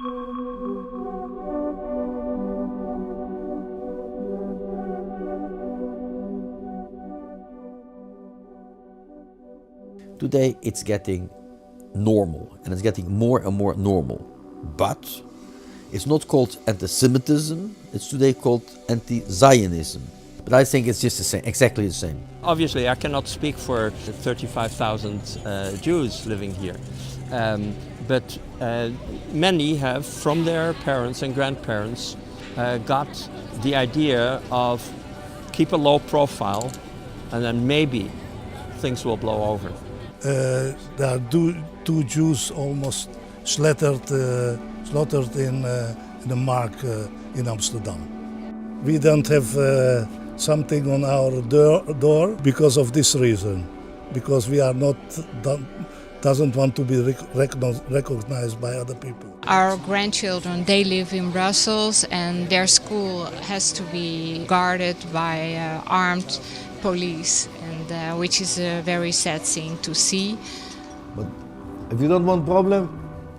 Today it's getting normal, and it's getting more and more normal. But it's not called antisemitism, it's today called anti-Zionism. But I think it's just the same, exactly the same. Obviously, I cannot speak for 35,000 Jews living here. But many have, from their parents and grandparents, got the idea of keep a low profile and then maybe things will blow over. There are two Jews almost slaughtered in the mark in Amsterdam. We don't have something on our door because of this reason, because we are not doesn't want to be recognized by other people. Our grandchildren, they live in Brussels, and their school has to be guarded by armed police, and which is a very sad thing to see. But if you don't want problem,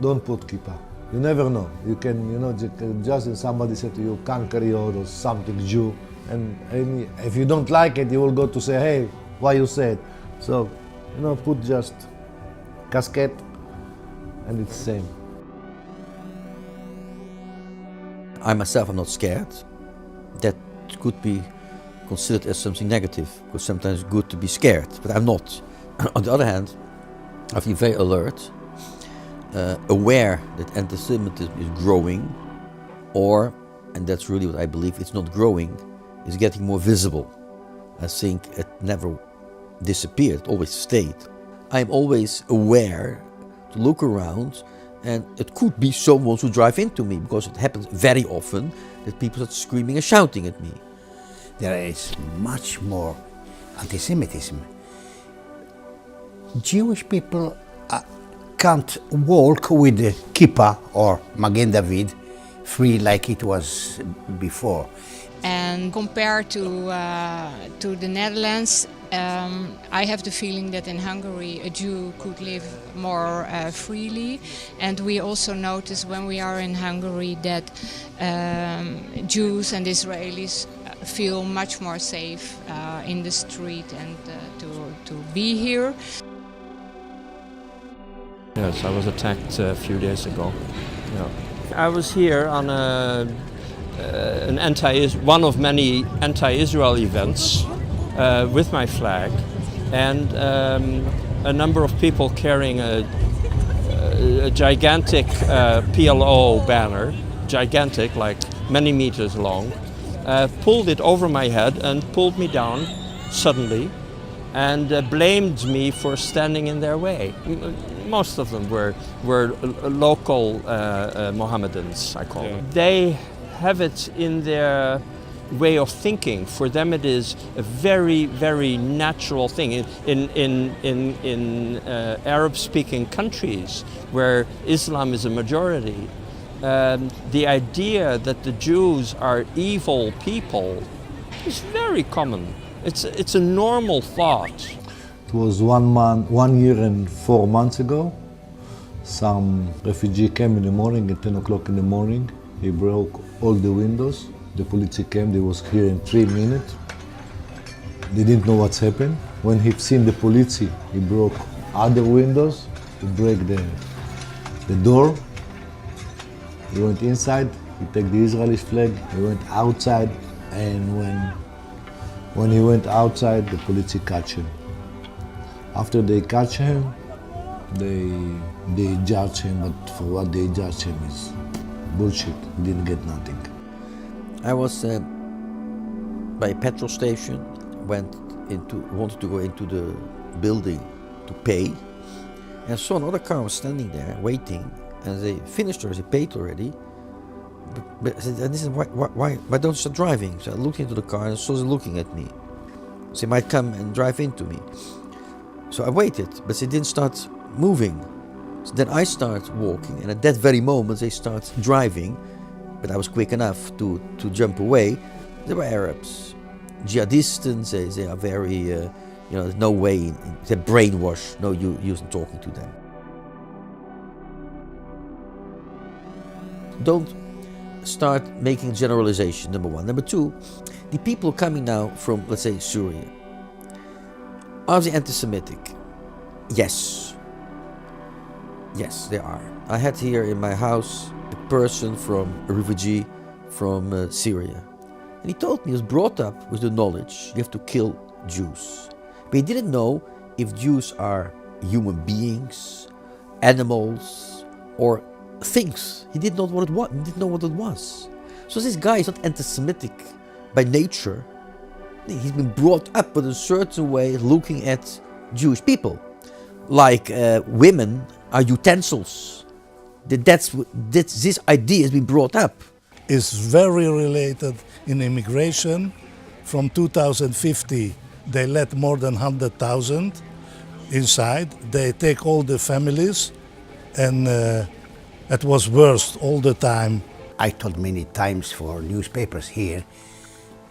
don't put kippah. You never know. You can, just somebody said to you, kankariot or something Jew, and if you don't like it, you will go to say, hey, why you said? So, put just casket, and it's the same. I myself am not scared. That could be considered as something negative, because sometimes it's good to be scared, but I'm not. On the other hand, I feel very alert, aware that anti-Semitism is growing, or, and that's really what I believe, it's not growing, it's getting more visible. I think it never disappeared, it always stayed. I'm always aware to look around, and it could be someone who drive into me, because it happens very often that people start screaming and shouting at me. There is much more anti-Semitism. Jewish people can't walk with the kippah or Magen David free like it was before. And compared to the Netherlands, I have the feeling that in Hungary a Jew could live more freely, and we also notice when we are in Hungary that Jews and Israelis feel much more safe in the street and to be here. Yes, I was attacked a few days ago. Yeah. I was here on one of many anti-Israel events with my flag, and a number of people carrying a gigantic PLO banner, gigantic, like many meters long, pulled it over my head and pulled me down suddenly, and blamed me for standing in their way. Most of them were local Mohammedans, I call them. They have it in their way of thinking. For them it is a very, very natural thing. In Arab-speaking countries where Islam is a majority, the idea that the Jews are evil people is very common. It's a normal thought. It was 1 year and 4 months ago. Some refugee came in the morning at 10 o'clock in the morning. He broke all the windows. The police came, they was here in 3 minutes. They didn't know what's happened. When he seen the police, he broke other windows, he broke the door. He went inside, he took the Israeli flag, he went outside, and when he went outside, the police catch him. After they catch him, they judge him, but for what they judge him is bullshit. He didn't get nothing. I was by a petrol station, wanted to go into the building to pay, and I saw another car was standing there waiting, and they finished already, they paid already. But I said, why don't you start driving? So I looked into the car and saw them looking at me. They might come and drive into me. So I waited, but they didn't start moving. So then I start walking, and at that very moment they start driving, but I was quick enough to jump away. They were Arabs, jihadists. They are very, there's no way, they're brainwashed, no use in talking to them. don't start making generalization, number one. Number two, the people coming now from, let's say, Syria, are they anti-Semitic? Yes. Yes, they are. I had here in my house a person a refugee from Syria. And he told me he was brought up with the knowledge you have to kill Jews. But he didn't know if Jews are human beings, animals, or things. He didn't know what it was. So this guy is not anti-Semitic by nature. He's been brought up with a certain way looking at Jewish people. Like women are utensils. This idea has been brought up. It's very related in immigration. From 2050, they let more than 100,000 inside. They take all the families, and it was worse all the time. I told many times for newspapers here,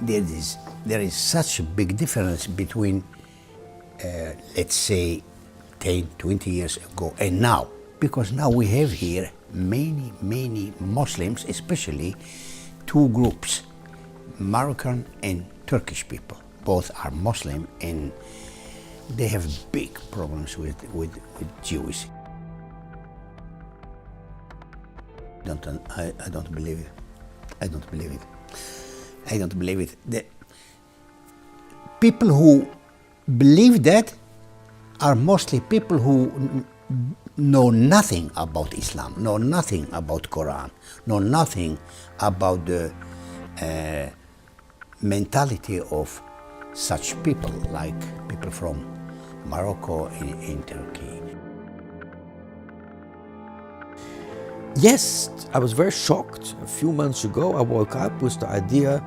there is such a big difference between, let's say, 10, 20 years ago and now. Because now we have here many Muslims, especially two groups, Moroccan and Turkish people. Both are Muslim and they have big problems with Jews. I don't believe it. I don't believe it. I don't believe it. The people who believe that are mostly people who know nothing about Islam, know nothing about Quran, know nothing about the mentality of such people, like people from Morocco and Turkey. Yes, I was very shocked. A few months ago, I woke up with the idea,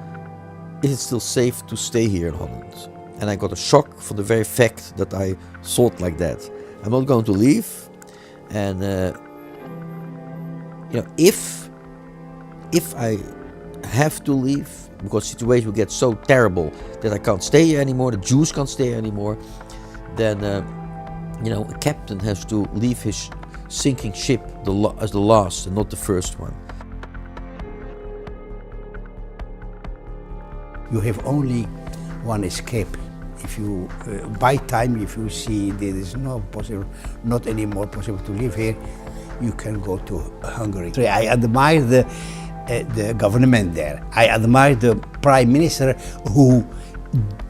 is it still safe to stay here in Holland? And I got a shock for the very fact that I thought like that. I'm not going to leave. And if I have to leave, because the situation will get so terrible that I can't stay here anymore, the Jews can't stay here anymore, then a captain has to leave his sinking ship as the last and not the first one. You have only one escape. If you buy time, if you see there is not anymore possible to live here, you can go to Hungary. I admire the government there. I admire the prime minister who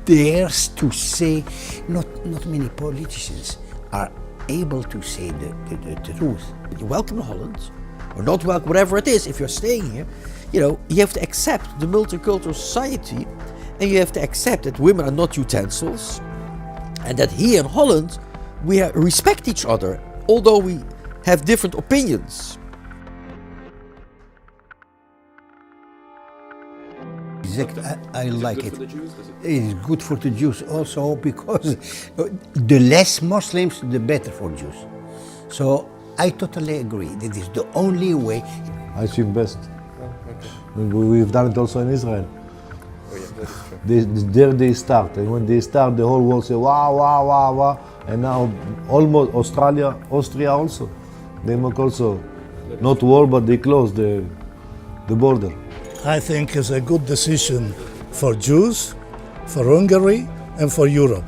dares to say. Not many politicians are able to say the truth. You're welcome to Holland, or not welcome, whatever it is. If you're staying here, you have to accept the multicultural society. And you have to accept that women are not utensils, and that here in Holland we respect each other, although we have different opinions. Exactly, I like it. It's good for the Jews also, because the less Muslims, the better for Jews. So I totally agree. That is the only way. I think best. We've done it also in Israel. There they start, and when they start, the whole world say wow, wow, wow, wow, and now almost Austria also, they make also not war, but they close the border. I think it's a good decision for Jews, for Hungary, and for Europe.